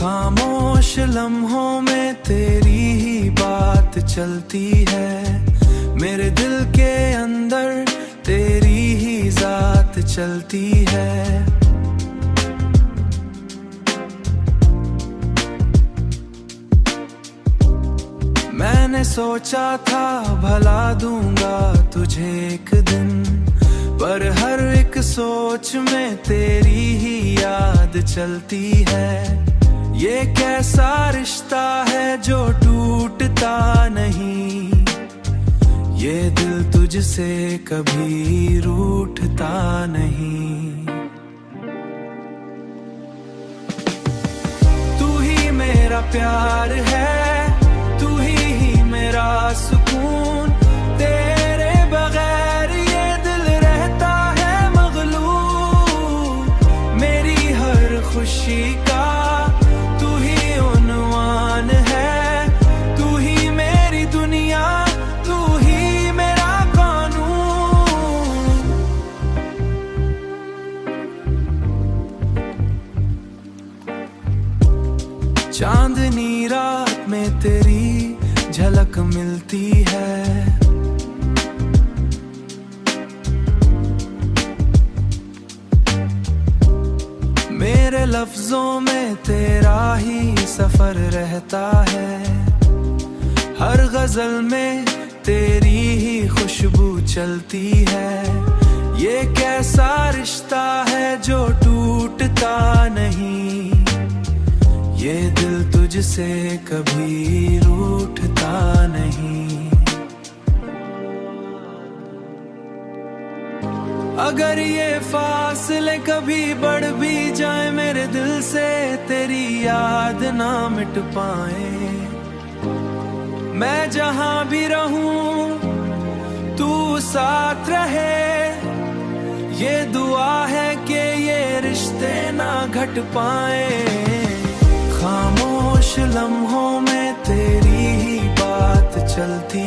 खामोश लम्हों में तेरी ही बात चलती है, मेरे दिल के अंदर तेरी ही जात चलती है। मैंने सोचा था भला दूंगा तुझे एक दिन, पर हर एक सोच में तेरी ही याद चलती है। ये कैसा रिश्ता है जो टूटता नहीं, ये दिल तुझसे कभी रूठता नहीं। तू ही मेरा प्यार है, तू ही मेरा सुकून, तेरे बगैर ये दिल रहता है मगलूब। मेरी हर खुशी का तू ही उन्वान है, तू ही मेरी दुनिया, तू ही मेरा कानून। चांदनी रात में तेरी झलक मिलती है, मेरे लफ्जों में तेरा ही सफर रहता है। हर गजल में तेरी ही खुशबू चलती है। ये कैसा रिश्ता है जो टूटता नहीं, ये दिल तुझसे कभी रूठता नहीं। अगर ये फासले कभी बढ़ भी जाए मेरे दिल से, तेरी याद ना मिट पाए। मैं जहां भी रहूं तू साथ रहे, ये दुआ है कि ये रिश्ते ना घट पाए। खामोश लम्हों में तेरी ही बात चलती